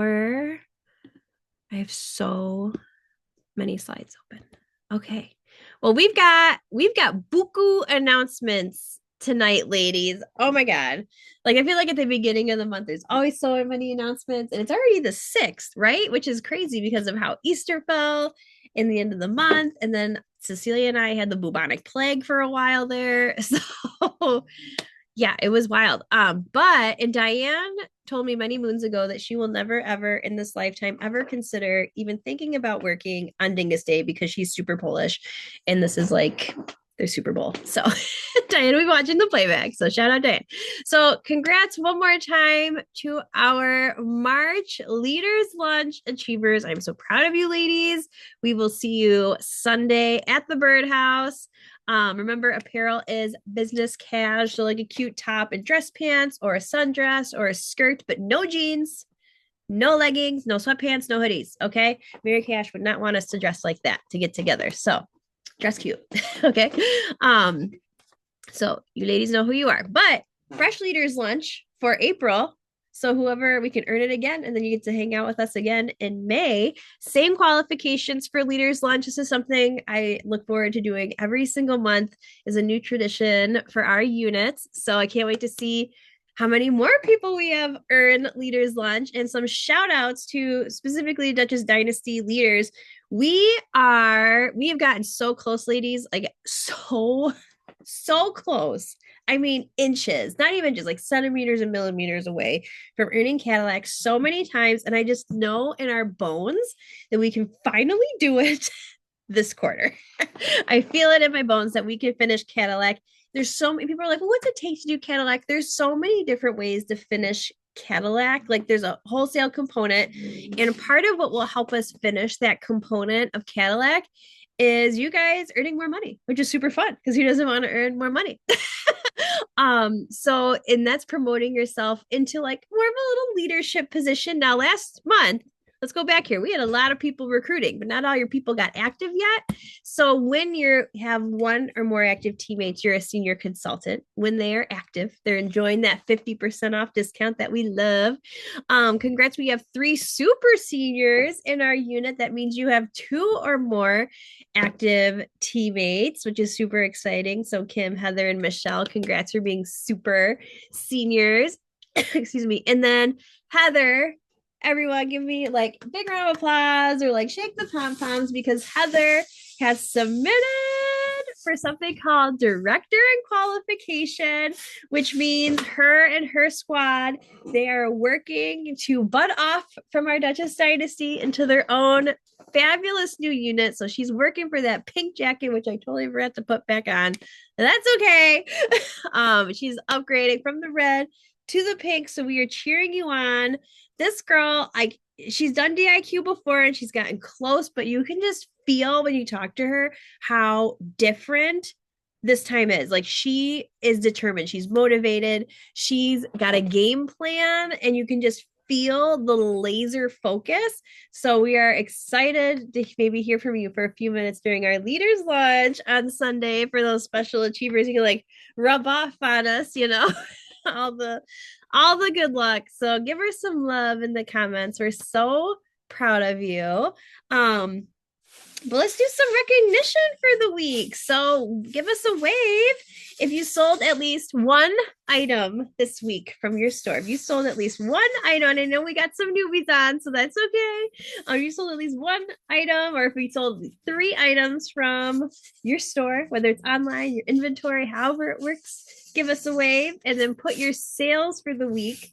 I have so many slides open. Okay. Well, we've got buku announcements tonight, ladies. Oh my God. Like I feel like at the beginning of the month, there's always so many announcements, and it's already the 6th, right? Which is crazy because of how Easter fell in the end of the month. And then Cecilia and I had the bubonic plague for a while there. So yeah, it was wild. And Diane told me many moons ago that she will never ever in this lifetime ever consider even thinking about working on Dingus Day because she's super Polish and this is like their Super Bowl. So Diane will be watching the playback. So shout out Diane. So congrats one more time to our March Leaders Lunch Achievers. I'm so proud of you ladies. We will see you Sunday at the Birdhouse. Remember, apparel is business cash, so like a cute top and dress pants, or a sundress, or a skirt, but no jeans, no leggings, no sweatpants, no hoodies. Okay, Mary Cash would not want us to dress like that to get together. So dress cute. Okay. Um, so you ladies know who you are. But fresh leaders lunch for April. So whoever we can earn it again, and then you get to hang out with us again in May. Same qualifications for leaders lunch. This is something I look forward to doing every single month. Is a new tradition for our units. So I can't wait to see how many more people we have earn leaders lunch, and some shout outs to specifically Duchess Dynasty leaders. We have gotten so close, ladies, like so close. I mean, inches, not even just like centimeters and millimeters away from earning Cadillac so many times. And I just know in our bones that we can finally do it this quarter. I feel it in my bones that we can finish Cadillac. There's so many people are like, well, what's it take to do Cadillac? There's so many different ways to finish Cadillac. Like there's a wholesale component. And part of what will help us finish that component of Cadillac is you guys earning more money, which is super fun because who doesn't want to earn more money? And that's promoting yourself into like more of a little leadership position. Now, last month, let's go back here. We had a lot of people recruiting, but not all your people got active yet. So when you have one or more active teammates, you're a senior consultant. When they are active, they're enjoying that 50% off discount that we love. Congrats, we have 3 super seniors in our unit. That means you have 2 or more active teammates, which is super exciting. So Kim, Heather, and Michelle, congrats for being super seniors. Excuse me. And then Heather, everyone give me like big round of applause or like shake the pom-poms because Heather has submitted for something called director in qualification, which means her and her squad, they are working to butt off from our Duchess Dynasty into their own fabulous new unit. So she's working for that pink jacket, which I totally forgot to put back on. That's okay. She's upgrading from the red to the pink. So we are cheering you on. This girl, she's done DIQ before and she's gotten close, but you can just feel when you talk to her how different this time is. Like she is determined, she's motivated, she's got a game plan, and you can just feel the laser focus. So we are excited to maybe hear from you for a few minutes during our leaders lunch on Sunday for those special achievers. You can like rub off on us, all the good luck. So give her some love in the comments. We're so proud of you. But let's do some recognition for the week. So give us a wave if you sold at least one item this week from your store. If you sold at least one item, and I know we got some newbies on, so that's okay. You sold at least one item, or if we sold 3 items from your store, whether it's online, your inventory, however it works, give us a wave and then put your sales for the week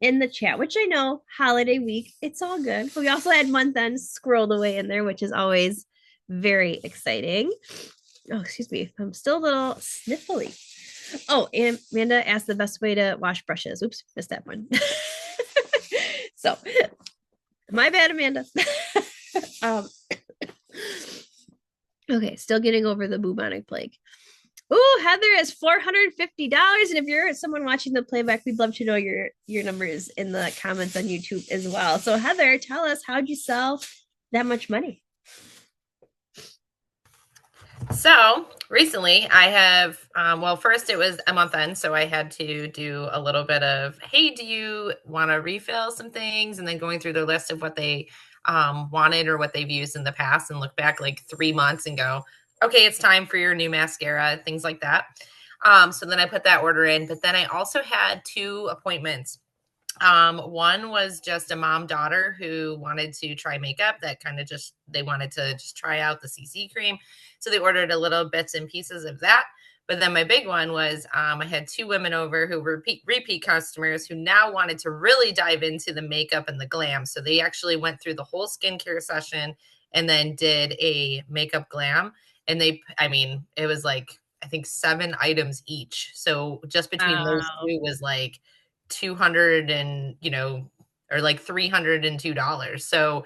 in the chat, which I know holiday week, it's all good. But we also had month end scrolled away in there, which is always very exciting. Oh, excuse me. I'm still a little sniffly. Oh, and Amanda asked the best way to wash brushes. Oops, missed that one. So my bad, Amanda. Okay, still getting over the bubonic plague. Oh, Heather is $450. And if you're someone watching the playback, we'd love to know your numbers in the comments on YouTube as well. So Heather, tell us, how'd you sell that much money? So recently I have, well, first it was a month end. So I had to do a little bit of, hey, do you want to refill some things? And then going through the list of what they wanted or what they've used in the past and look back like 3 months and go, okay, it's time for your new mascara, things like that. So then I put that order in, but then I also had 2 appointments. One was just a mom daughter who wanted to try makeup that kind of just, they wanted to just try out the CC cream. So they ordered a little bits and pieces of that. But then my big one was I had 2 women over who were repeat customers who now wanted to really dive into the makeup and the glam. So they actually went through the whole skincare session and then did a makeup glam. And I mean, it was like, I think 7 items each. So just between those Wow. two was like 200 and, or like $302. So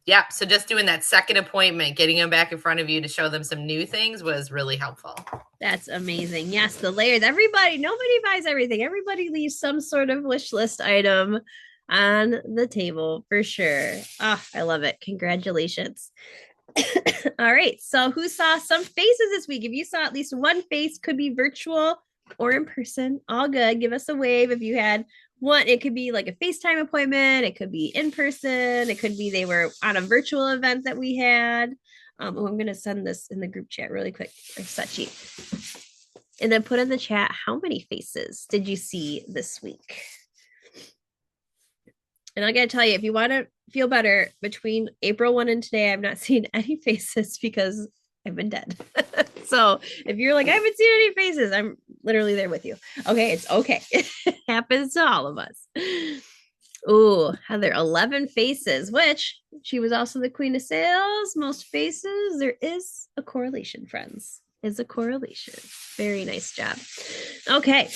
yeah, so just doing that second appointment, getting them back in front of you to show them some new things was really helpful. That's amazing. Yes, the layers. Nobody buys everything. Everybody leaves some sort of wish list item on the table for sure. Oh, I love it. Congratulations. All right. So, who saw some faces this week? If you saw at least one face, could be virtual or in person, all good. Give us a wave if you had one. It could be like a FaceTime appointment, it could be in person, it could be they were on a virtual event that we had. I'm going to send this in the group chat really quick for Sachi. And then put in the chat, how many faces did you see this week? And I gotta tell you, if you want to feel better, between April 1 and today, I've not seen any faces because I've been dead. So if you're like, I haven't seen any faces, I'm literally there with you. Okay, it's okay. It happens to all of us. Oh, Heather, 11 faces, which she was also the queen of sales. Most faces, there is a correlation, friends. Is a correlation. Very nice job. Okay,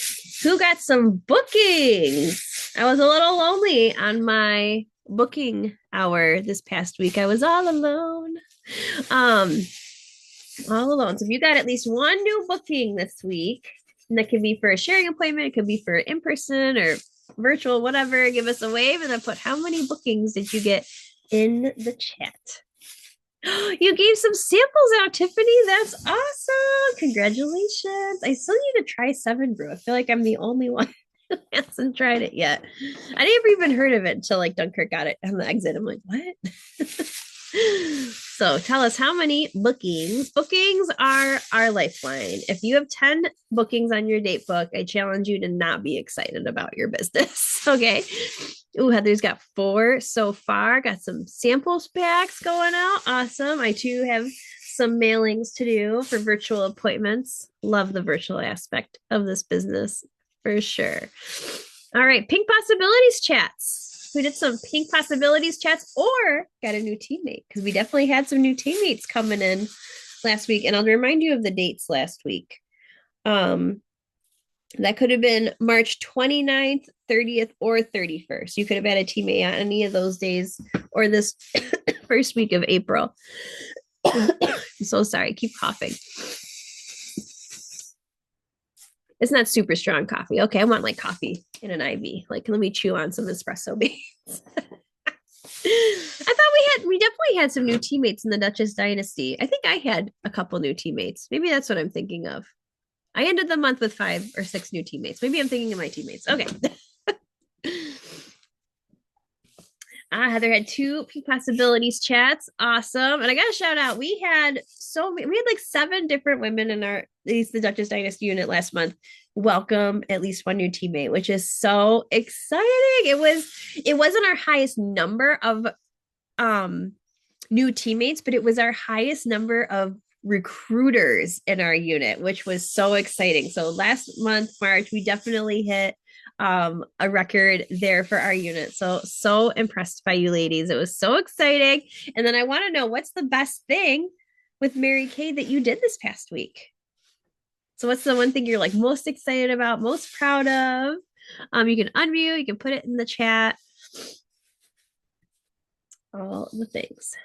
who got some bookings? I was a little lonely on my booking hour this past week. I was all alone. Um, all alone. So if you got at least one new booking this week, and that could be for a sharing appointment, it could be for in person or virtual, whatever, give us a wave and then put how many bookings did you get in the chat. You gave some samples out, Tiffany. That's awesome. Congratulations. I still need to try 7 Brew. I feel like I'm the only one who hasn't tried it yet. I never even heard of it until like Dunkirk got it on the exit. I'm like, what? So tell us how many bookings. Bookings are our lifeline. If you have 10 bookings on your date book, I challenge you to not be excited about your business. Okay. Ooh, Heather's got 4 so far. Got some samples packs going out. Awesome. I too have some mailings to do for virtual appointments. Love the virtual aspect of this business for sure. All right, Pink Possibilities chats. We did some Pink Possibilities chats or got a new teammate because we definitely had some new teammates coming in last week. And I'll remind you of the dates last week. That could have been March 29th, 30th, or 31st. You could have had a teammate on any of those days or this first week of April. I'm so sorry. I keep coughing. It's not super strong coffee. Okay, I want like coffee in an IV. Like, let me chew on some espresso beans. I thought we definitely had some new teammates in the Duchess Dynasty. I think I had a couple new teammates. Maybe that's what I'm thinking of. I ended the month with 5 or 6 new teammates. Maybe I'm thinking of my teammates. Okay. Heather had 2 Peak Possibilities chats. Awesome. And I got to shout out, we had like 7 different women in at least the Duchess Dynasty unit last month welcome at least one new teammate, which is so exciting. It wasn't our highest number of new teammates, but it was our highest number of recruiters in our unit, which was so exciting. So last month, March, we definitely hit a record there for our unit. So impressed by you ladies. It was so exciting. And then I want to know, what's the best thing with Mary Kay that you did this past week? So what's the one thing you're like most excited about, most proud of? You can unmute, you can put it in the chat. All the things.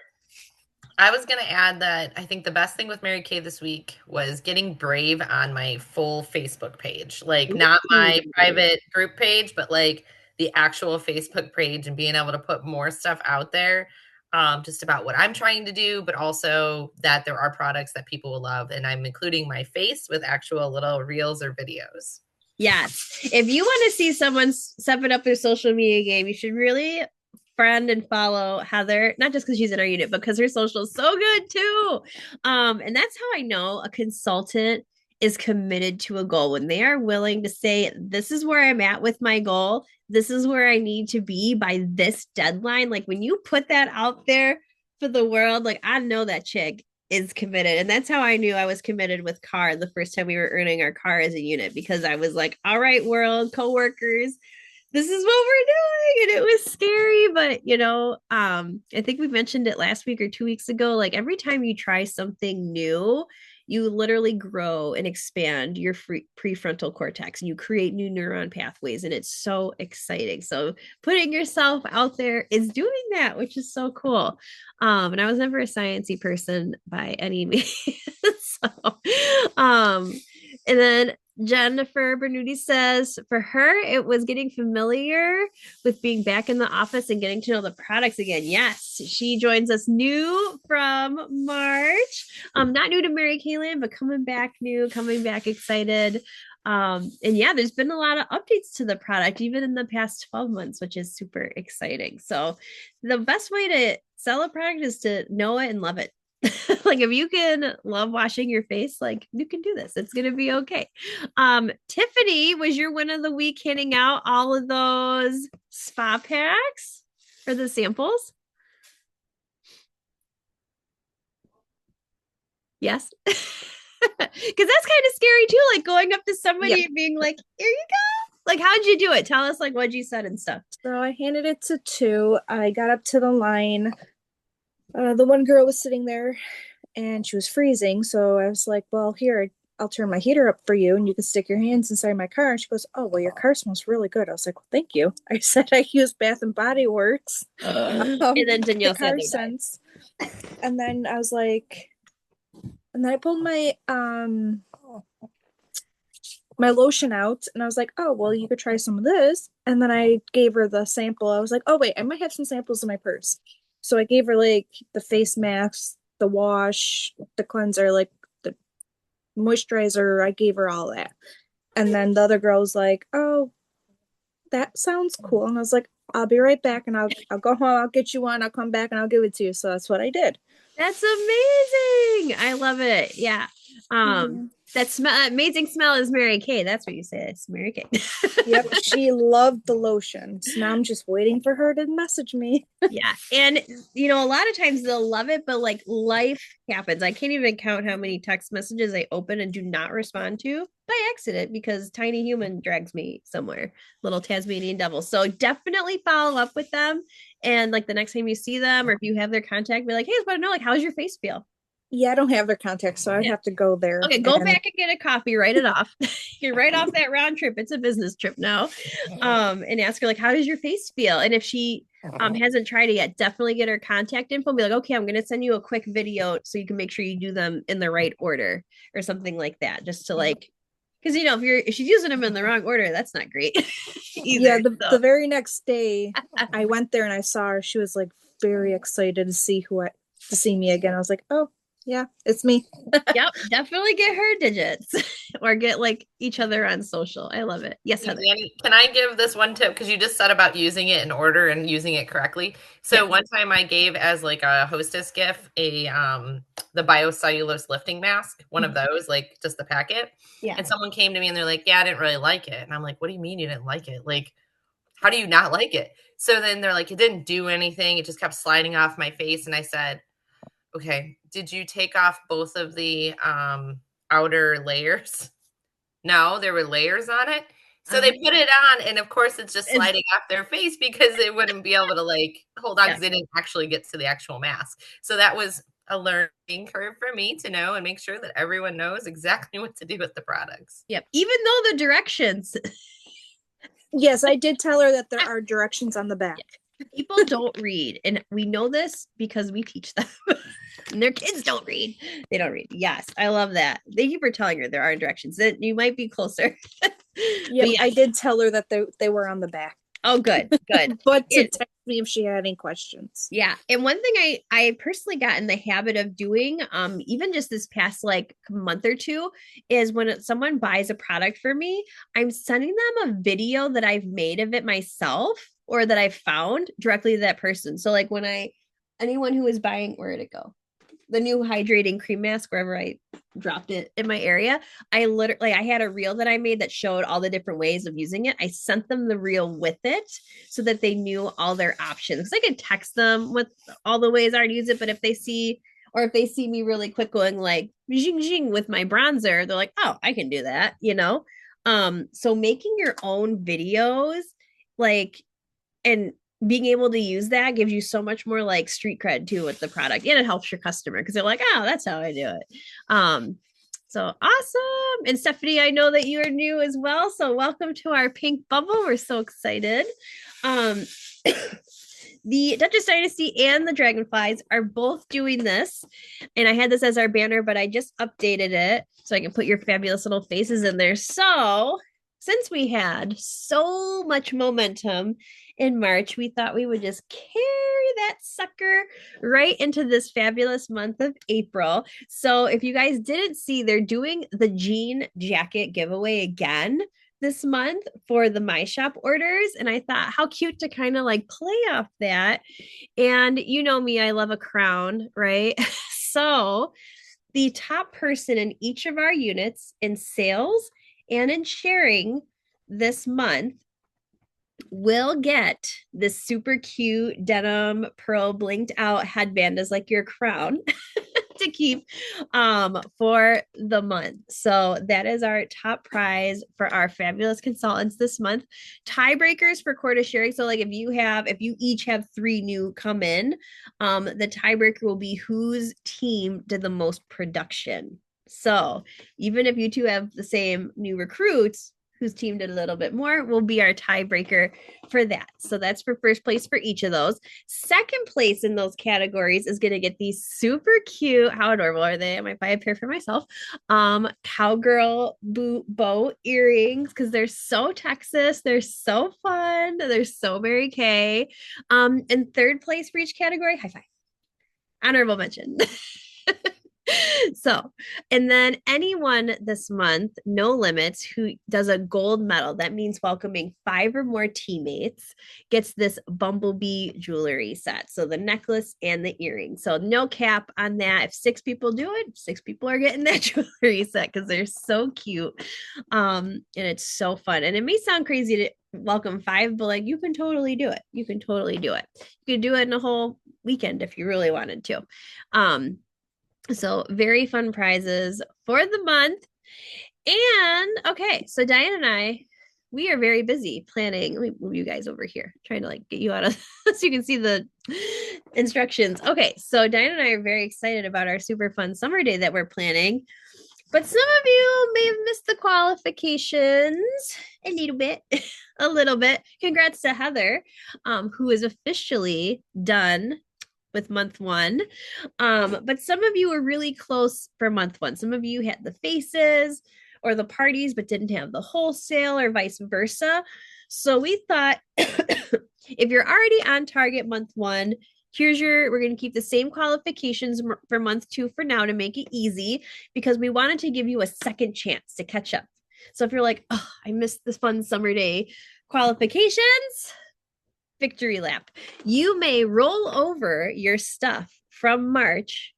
I was going to add that I think the best thing with Mary Kay this week was getting brave on my full Facebook page. Like, not my private group page, but like the actual Facebook page, and being able to put more stuff out there. just about what I'm trying to do, but also that there are products that people will love. And I'm including my face with actual little reels or videos. Yes. If you want to see someone stepping up their social media game, you should really friend and follow Heather, not just because she's in our unit, but because her social is so good too. And that's how I know a consultant is committed to a goal when they are willing to say, this is where I'm at with my goal. This is where I need to be by this deadline. Like when you put that out there for the world, like I know that chick is committed. And that's how I knew I was committed with car the first time we were earning our car as a unit, because I was like, all right, world, coworkers, this is what we're doing. And it was scary, but I think we mentioned it last week or 2 weeks ago. Like every time you try something new, you literally grow and expand your prefrontal cortex and you create new neuron pathways. And it's so exciting. So putting yourself out there is doing that, which is so cool. And I was never a sciencey person by any means. so, um, and then Jennifer Bernuti says for her, it was getting familiar with being back in the office and getting to know the products again. Yes, she joins us new from March. Not new to Mary Kayland, but coming back new, coming back excited. And yeah, there's been a lot of updates to the product, even in the past 12 months, which is super exciting. So the best way to sell a product is to know it and love it. Like if you can love washing your face, like you can do this, it's gonna be okay. Tiffany was your win of the week, handing out all of those spa packs for the samples. Yes. Because that's kind of scary too, like going up to somebody and being like, here you go. Like how'd you do it? Tell us like what you said and stuff. So I handed it to two. I got up to the line. The one girl was sitting there and she was freezing. So I was like, well, here, I'll turn my heater up for you and you can stick your hands inside my car. And she goes, oh, well, your car smells really good. I was like, well, thank you. I said I use Bath and Body Works. And then Danielle the car said scents. And then I was like, and then I pulled my lotion out and I was like, oh, well, you could try some of this. And then I gave her the sample. I was like, oh, wait, I might have some samples in my purse. So I gave her like the face mask, the wash, the cleanser, like the moisturizer. I gave her all that. And then the other girl was like, oh, that sounds cool. And I was like, I'll be right back and I'll go home. I'll get you one. I'll come back and I'll give it to you. So that's what I did. That's amazing. I love it. Yeah. That amazing smell is Mary Kay. That's what you say. It's Mary Kay. Yep. She loved the lotion. So now I'm just waiting for her to message me. Yeah. And a lot of times they'll love it, but like life happens. I can't even count how many text messages I open and do not respond to by accident because tiny human drags me somewhere, little Tasmanian devil. So definitely follow up with them. And like the next time you see them or if you have their contact, be like, hey, I just want to know, like, how's your face feel? Yeah, I don't have their contact, so I'd have to go there. Okay, go back and get a coffee, write it off. You're right off that round trip. It's a business trip now. And ask her, like, how does your face feel? And if she hasn't tried it yet, definitely get her contact info. Be like, okay, I'm going to send you a quick video so you can make sure you do them in the right order or something like that. Just to like, because if she's using them in the wrong order, that's not great. Either, yeah, the very next day, I went there and I saw her. She was like very excited to see me again. I was like, oh. Yeah, it's me. Yep, definitely get her digits or get like each other on social. I love it. Yes, Heather. Can I give this one tip? Because you just said about using it in order and using it correctly. So one time I gave as like a hostess gift the biocellulose lifting mask, one of those, like just the packet. Yeah. And someone came to me and they're like, yeah, I didn't really like it. And I'm like, what do you mean you didn't like it? Like, how do you not like it? So then they're like, it didn't do anything. It just kept sliding off my face. And I said, okay, did you take off both of the outer layers? No, there were layers on it. So they put it on, and of course it's just sliding off their face because they wouldn't be able to like hold on because they didn't actually get to the actual mask. So that was a learning curve for me to know and make sure that everyone knows exactly what to do with the products. Yep. Even though the directions. Yes, I did tell her that there are directions on the back. People don't read, and we know this because we teach them. And their kids don't read. They don't read. Yes, I love that. Thank you for telling her there are directions. That you might be closer. Yeah, I did tell her that they were on the back. Oh, good. But to text me if she had any questions. Yeah. And one thing I personally got in the habit of doing, even just this past like month or two, is when someone buys a product for me, I'm sending them a video that I've made of it myself or that I found directly to that person. So like anyone who is buying, where did it go? The new hydrating cream mask, wherever I dropped it in my area, I had a reel that I made that showed all the different ways of using it. I sent them the reel with it so that they knew all their options. I could text them with all the ways I would use it, but if they see me really quick going like zing zing with my bronzer, they're like, oh, I can do that, so making your own videos, like, and being able to use that gives you so much more like street cred too with the product, and it helps your customer because they're like, oh, that's how I do it. So awesome. And Stephanie, I know that you are new as well, so welcome to our pink bubble. We're so excited. The Duchess Dynasty and the Dragonflies are both doing this, and I had this as our banner, but I just updated it so I can put your fabulous little faces in there. So since we had so much momentum in March, we thought we would just carry that sucker right into this fabulous month of April. So if you guys didn't see, they're doing the jean jacket giveaway again this month for the My Shop orders. And I thought how cute to kind of like play off that. And you know me, I love a crown, right? So the top person in each of our units in sales and in sharing this month will get this super cute denim pearl blinked out headband as like your crown to keep for the month. So that is our top prize for our fabulous consultants this month. Tiebreakers for quota sharing. So like if you each have 3 new come in, the tiebreaker will be whose team did the most production. So even if you two have the same new recruits, whose team did a little bit more will be our tiebreaker for that. So that's for first place for each of those. Second place in those categories is going to get these super cute, how adorable are they? I might buy a pair for myself. Cowgirl bow earrings because they're so Texas. They're so fun. They're so Mary Kay. And third place for each category, high five. Honorable mention. So, and then anyone this month, no limits, who does a gold medal, that means welcoming 5 or more teammates, gets this bumblebee jewelry set. So the necklace and the earrings. So no cap on that. If 6 people do it, 6 people are getting that jewelry set because they're so cute. And it's so fun. And it may sound crazy to welcome 5, but like you can totally do it. You can totally do it. You could do it in a whole weekend if you really wanted to. So very fun prizes for the month. And okay, so Diane and I, we are very busy planning. Let me move you guys over here, trying to like get you out of so you can see the instructions. Okay, so Diane and I are very excited about our super fun summer day that we're planning. But some of you may have missed the qualifications a little bit. Congrats to Heather, who is officially done with month 1. But some of you were really close for month 1. Some of you had the faces or the parties, but didn't have the wholesale or vice versa. So we thought if you're already on target month 1, we're going to keep the same qualifications for month 2 for now to make it easy because we wanted to give you a second chance to catch up. So if you're like, oh, I missed this fun summer day qualifications, victory lap. You may roll over your stuff from March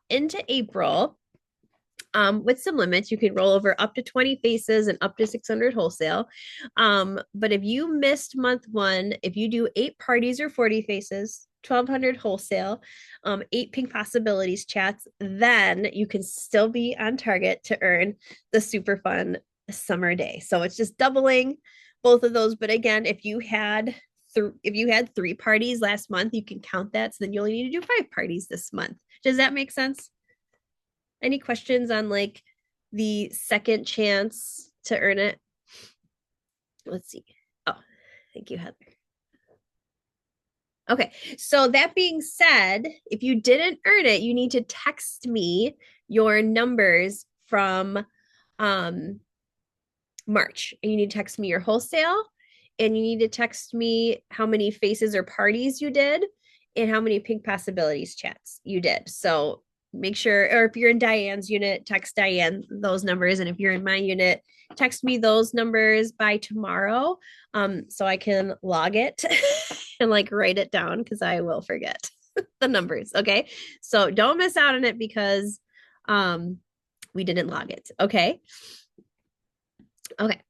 into April with some limits. You can roll over up to 20 faces and up to 600 wholesale. But if you missed month 1, if you do 8 parties or 40 faces, 1,200 wholesale, 8 pink possibilities chats, then you can still be on target to earn the super fun summer day. So it's just doubling both of those. But again, if you had 3 parties last month, you can count that. So then you only need to do 5 parties this month. Does that make sense? Any questions on like the second chance to earn it? Let's see. Oh, thank you, Heather. Okay, so that being said, if you didn't earn it, you need to text me your numbers from March. And you need to text me your wholesale and you need to text me how many faces or parties you did and how many pink possibilities chats you did. So make sure, or if you're in Diane's unit, text Diane those numbers. And if you're in my unit, text me those numbers by tomorrow, so I can log it and like write it down because I will forget the numbers. Okay. So don't miss out on it because we didn't log it. Okay. Okay.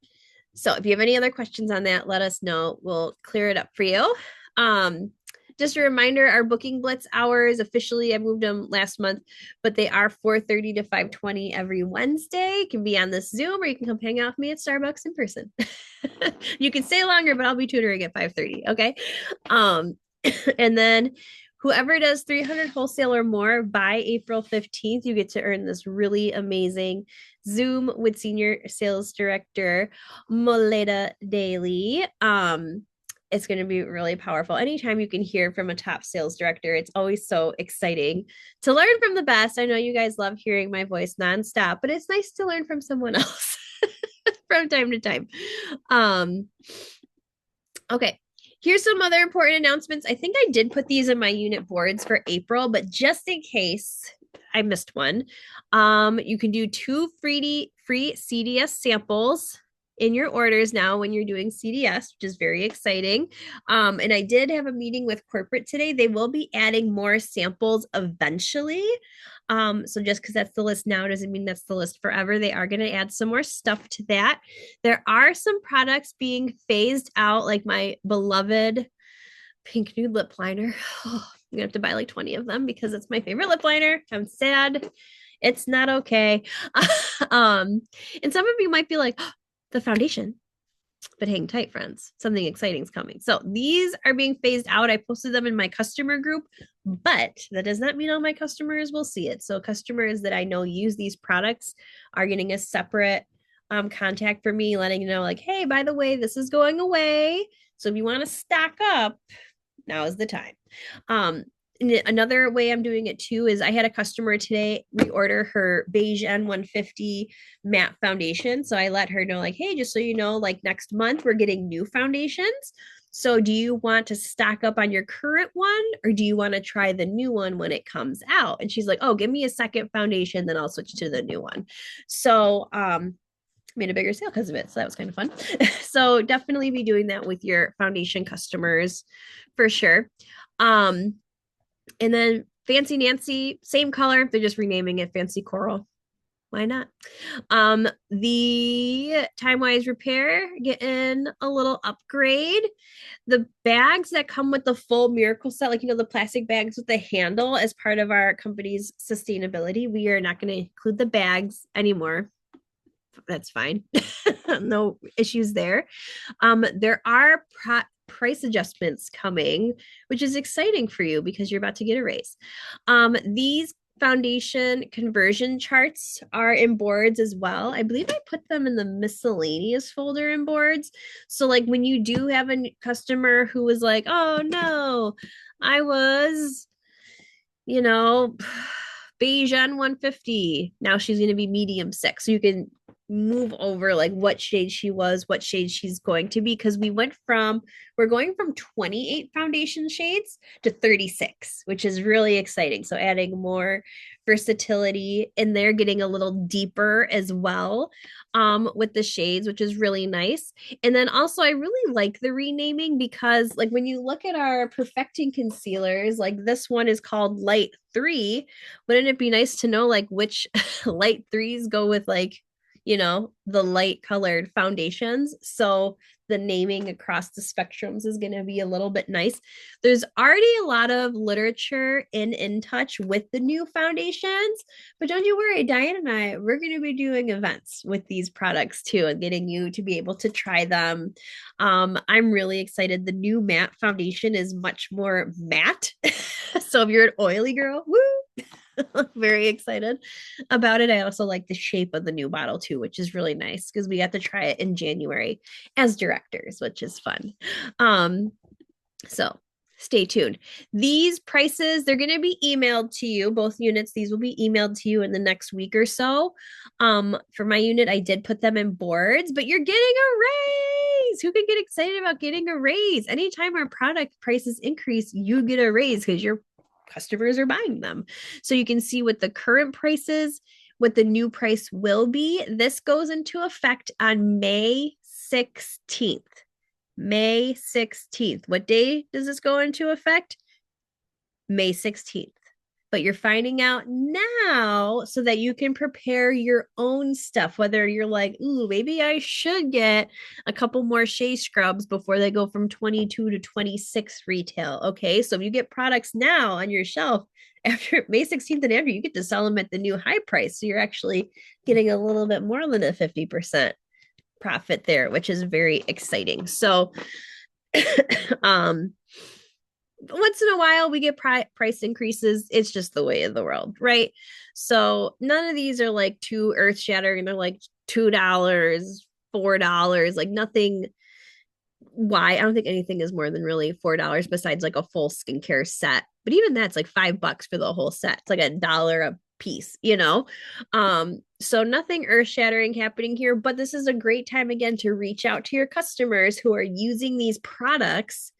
So if you have any other questions on that, let us know. We'll clear it up for you. Just a reminder, our booking blitz hours officially, I moved them last month, but they are 4:30 to 5:20 every Wednesday. It can be on this Zoom, or you can come hang out with me at Starbucks in person. You can stay longer, but I'll be tutoring at 5:30. Okay. And then whoever does 300 wholesale or more by April 15th, you get to earn this really amazing Zoom with Senior Sales Director Moleda Daly. It's going to be really powerful. Anytime you can hear from a top sales director, it's always so exciting to learn from the best. I know you guys love hearing my voice nonstop, but it's nice to learn from someone else from time to time. Okay. Here's some other important announcements. I think I did put these in my unit boards for April, but just in case I missed one, you can do 2 free CDS samples in your orders now when you're doing CDS, which is very exciting. And I did have a meeting with corporate today. They will be adding more samples eventually. So just because that's the list now doesn't mean that's the list forever. They are going to add some more stuff to that. There are some products being phased out, like my beloved pink nude lip liner. Oh, I'm gonna have to buy like 20 of them because it's my favorite lip liner. I'm sad. It's not okay. And some of you might be like, oh, the foundation, but hang tight, friends. Something exciting is coming. So these are being phased out. I posted them in my customer group, but that does not mean all my customers will see it. So customers that I know use these products are getting a separate contact for me, letting you know, like, hey, by the way, this is going away. So if you want to stock up, now is the time. Another way I'm doing it too is I had a customer today reorder her beige N150 matte foundation. So I let her know, like, hey, just so you know, like next month we're getting new foundations. So do you want to stock up on your current one, or do you want to try the new one when it comes out? And she's like, oh, give me a second foundation, then I'll switch to the new one. So made a bigger sale because of it. So that was kind of fun. So definitely be doing that with your foundation customers for sure. And then Fancy Nancy, same color. They're just renaming it Fancy Coral. Why not? The Time Wise Repair getting a little upgrade. The bags that come with the full miracle set, like, you know, the plastic bags with the handle as part of our company's sustainability, we are not going to include the bags anymore. That's fine. No issues there. There are price adjustments coming, which is exciting for you because you're about to get a raise. These foundation conversion charts are in boards as well. I believe I put them in the miscellaneous folder in boards. So like when you do have a customer who was like, oh no, I was, you know, beige N150. Now she's going to be medium 6. So you can move over like what shade she was, what shade she's going to be, because we're going from 28 foundation shades to 36, which is really exciting. So adding more versatility in there, getting a little deeper as well with the shades, which is really nice. And then also I really like the renaming because like when you look at our perfecting concealers, like this one is called Light 3. Wouldn't it be nice to know like which Light 3s go with like, you know, the light colored foundations? So the naming across the spectrums is going to be a little bit nice. There's already a lot of literature in touch with the new foundations, but don't you worry, Diane and I, we're going to be doing events with these products too and getting you to be able to try them. I'm really excited. The new matte foundation is much more matte. So if you're an oily girl, woo! Very excited about it. I also like the shape of the new bottle too, which is really nice because we got to try it in January as directors, which is fun. So stay tuned. These prices, they're going to be emailed to you, both units. These will be emailed to you in the next week or so. For my unit, I did put them in boards, but you're getting a raise. Who can get excited about getting a raise? Anytime our product prices increase, you get a raise because your customers are buying them. So you can see what the current price is, what the new price will be. This goes into effect on May 16th. May 16th. What day does this go into effect? May 16th. But you're finding out now so that you can prepare your own stuff. Whether you're like, ooh, maybe I should get a couple more Shea scrubs before they go from 22 to 26 retail. Okay. So if you get products now on your shelf after May 16th and after, you get to sell them at the new high price. So you're actually getting a little bit more than a 50% profit there, which is very exciting. So, once in a while we get price increases. It's just the way of the world, right? So none of these are like too earth shattering. They're like $2, $4, like nothing. Why? I don't think anything is more than really $4 besides like a full skincare set. But even that's like $5 for the whole set. It's like $1 a piece, you know? So nothing earth shattering happening here, but this is a great time again to reach out to your customers who are using these products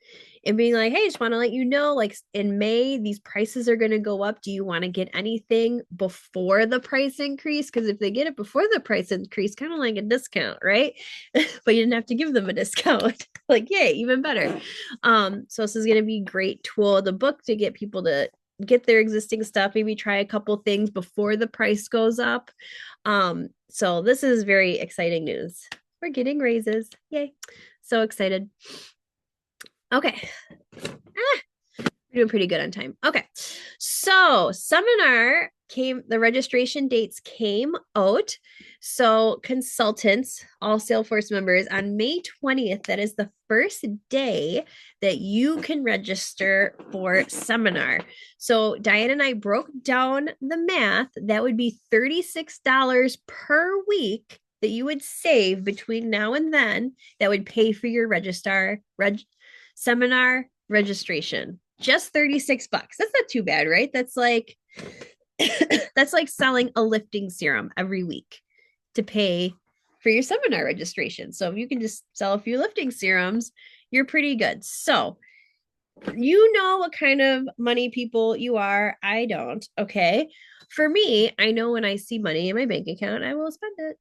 and being like, hey, just want to let you know, like in May, these prices are going to go up. Do you want to get anything before the price increase? Because if they get it before the price increase, kind of like a discount, right? But you didn't have to give them a discount. Like, yay, even better. So this is going to be a great tool, the book, to get people to get their existing stuff, maybe try a couple things before the price goes up. So this is very exciting news. We're getting raises. Yay. So excited. Okay. We're doing pretty good on time. Okay. So seminar the registration dates came out. So consultants, all Salesforce members, on May 20th, that is the first day that you can register for seminar. So Diane and I broke down the math. That would be $36 per week that you would save between now and then that would pay for your seminar registration. Just 36 bucks. That's not too bad, right? That's like that's like selling a lifting serum every week to pay for your seminar registration. So if you can just sell a few lifting serums, you're pretty good. So you know what kind of money people you are. I don't. Okay. For me, I know when I see money in my bank account, I will spend it.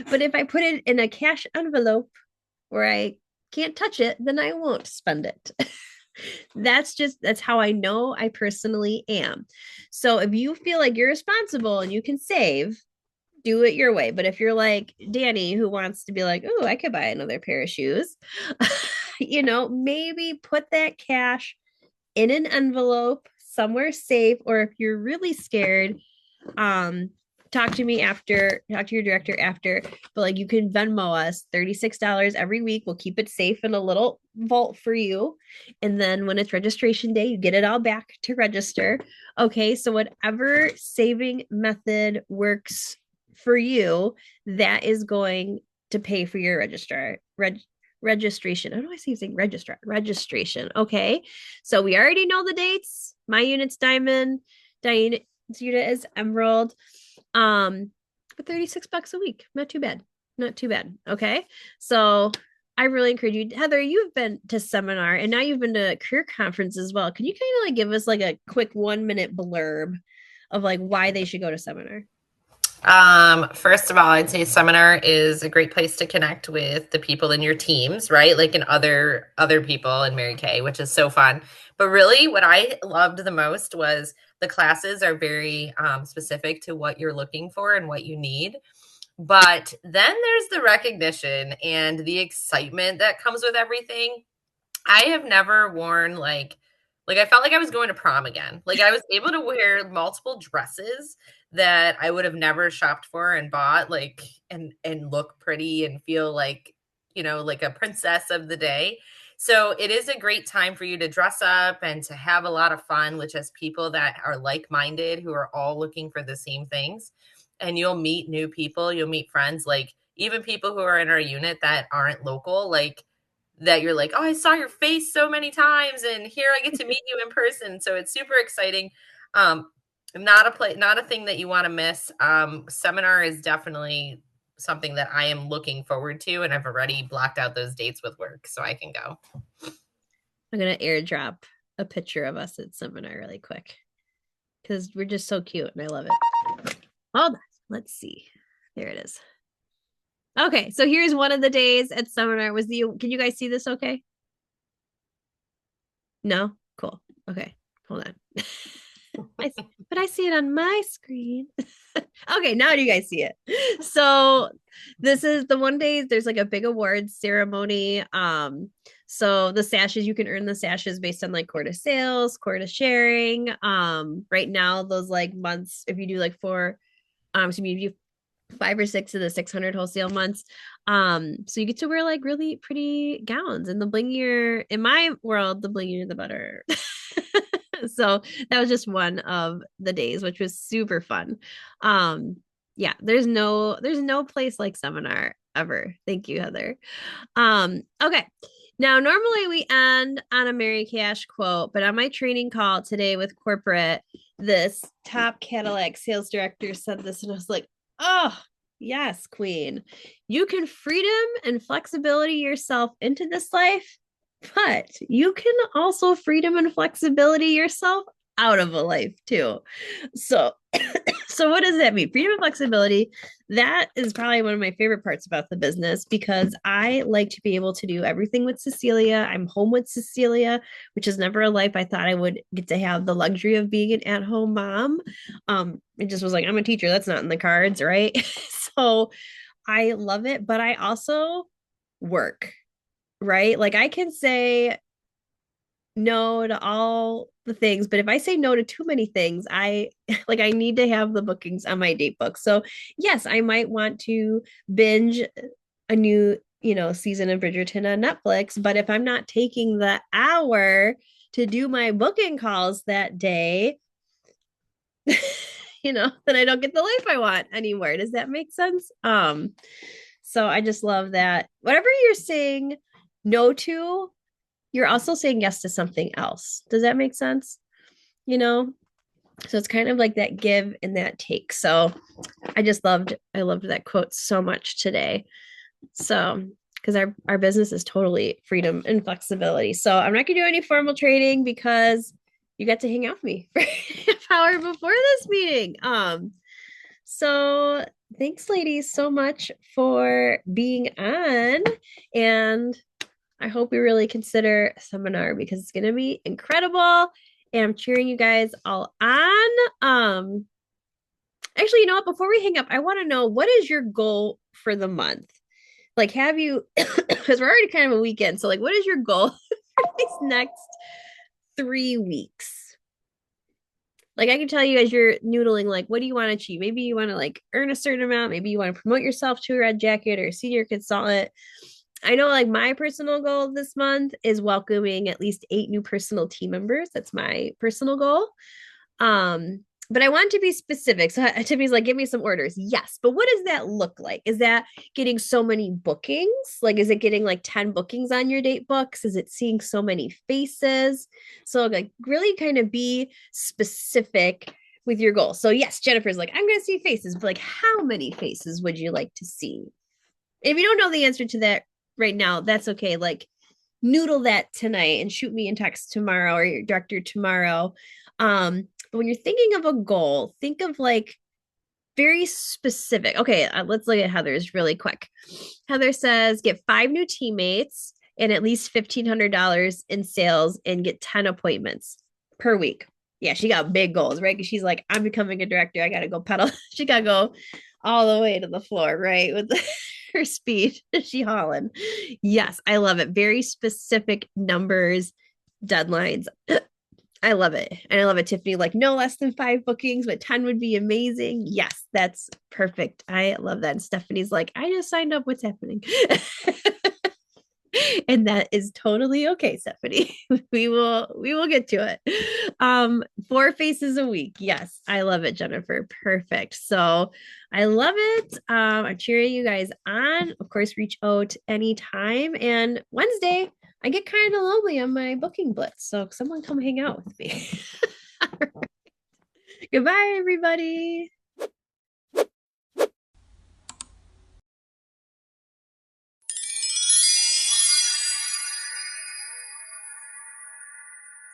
But if I put it in a cash envelope where I can't touch it, then I won't spend it. That's how I know I personally am. So if you feel like you're responsible and you can save, do it your way. But if you're like Danny, who wants to be like, oh, I could buy another pair of shoes, maybe put that cash in an envelope somewhere safe. Or if you're really scared, talk to me after, talk to your director after, but like you can Venmo us $36 every week. We'll keep it safe in a little vault for you. And then when it's registration day, you get it all back to register. Okay. So whatever saving method works for you, that is going to pay for your registration. I don't know why I keep saying registration. Okay. So we already know the dates. My unit's diamond, Diane's unit is emerald. But 36 bucks a week, not too bad. Not too bad. Okay. So I really encourage you. Heather, you've been to seminar and now you've been to career conference as well. Can you kind of like give us like a quick 1-minute blurb of like why they should go to seminar? First of all, I'd say seminar is a great place to connect with the people in your teams, right? Like in other people in Mary Kay, which is so fun. But really what I loved the most was the classes are very specific to what you're looking for and what you need. But then there's the recognition and the excitement that comes with everything. I have never worn like I felt like I was going to prom again. Like I was able to wear multiple dresses that I would have never shopped for and bought, like and look pretty and feel like, like a princess of the day. So it is a great time for you to dress up and to have a lot of fun with just people that are like-minded, who are all looking for the same things. And you'll meet new people, you'll meet friends, like even people who are in our unit that aren't local, like that you're like, oh, I saw your face so many times and here I get to meet you in person. So it's super exciting. Not a thing that you want to miss. Seminar is definitely something that I am looking forward to, and I've already blocked out those dates with work so I can go. I'm gonna airdrop a picture of us at seminar really quick because we're just so cute and I love it. Hold on, let's see. There it is. Okay, so here's one of the days at seminar. Can you guys see this okay? No? Cool. Okay, hold on. But I see it on my screen. Okay, now do you guys see it? So this is the one day there's like a big awards ceremony. So the sashes, you can earn the sashes based on like quota sales, quota sharing. Right now, those like months, if you do like so if you 5 or 6 of the 600 wholesale months. So you get to wear like really pretty gowns, and the blingier, in my world, the blingier the better. So that was just one of the days, which was super fun. Yeah, there's no place like seminar ever. Thank you, Heather. Okay. Now, normally we end on a Mary Cash quote, but on my training call today with corporate, this top Cadillac sales director said this, and I was like, oh, yes, queen. You can freedom and flexibility yourself into this life, but you can also freedom and flexibility yourself out of a life too. So so what does that mean? Freedom and flexibility. That is probably one of my favorite parts about the business because I like to be able to do everything with Cecilia. I'm home with Cecilia, which is never a life I thought I would get to have the luxury of being an at-home mom. It just was like, I'm a teacher. That's not in the cards, right? So I love it, but I also work, right? Like I can say no to all the things, but if I say no to too many things, I need to have the bookings on my date book. So yes, I might want to binge a new, season of Bridgerton on Netflix, but if I'm not taking the hour to do my booking calls that day, then I don't get the life I want anymore. Does that make sense? So I just love that whatever you're saying no to, you're also saying yes to something else. Does that make sense? So it's kind of like that give and that take. So I loved that quote so much today. So, because our business is totally freedom and flexibility. So I'm not gonna do any formal training because you got to hang out with me for a half hour before this meeting. So thanks, ladies, so much for being on. And I hope you really consider a seminar because it's going to be incredible. And I'm cheering you guys all on. Actually, you know what? Before we hang up, I want to know, what is your goal for the month? Like, have you, because we're already kind of a weekend. So, like, what is your goal for these next 3 weeks? Like, I can tell you as you're noodling, like, what do you want to achieve? Maybe you want to like earn a certain amount. Maybe you want to promote yourself to a red jacket or a senior consultant. I know like my personal goal this month is welcoming at least 8 new personal team members. That's my personal goal. But I want to be specific. So Tiffany's like, give me some orders. Yes. But what does that look like? Is that getting so many bookings? Like, is it getting like 10 bookings on your date books? Is it seeing so many faces? So like really kind of be specific with your goal. So yes, Jennifer's like, I'm going to see faces, but like, how many faces would you like to see? If you don't know the answer to that right now, that's okay. Like noodle that tonight and shoot me a text tomorrow or your director tomorrow. But when you're thinking of a goal, think of like very specific. Okay, let's look at Heather's really quick. Heather says get 5 new teammates and at least $1,500 in sales and get 10 appointments per week. Yeah, she got big goals, right? Because she's like, I'm becoming a director. I got to go pedal. She got to go all the way to the floor, right? With her speed. She hauling. Yes, I love it. Very specific numbers, deadlines. I love it. And I love it, Tiffany. Like no less than 5 bookings, but 10 would be amazing. Yes, that's perfect. I love that. And Stephanie's like, I just signed up. What's happening? And that is totally okay, Stephanie. We will get to it. 4 faces a week. Yes, I love it, Jennifer. Perfect. So I love it. I'm cheering you guys on. Of course, reach out anytime. And Wednesday, I get kind of lonely on my booking blitz. So someone come hang out with me. Goodbye, everybody.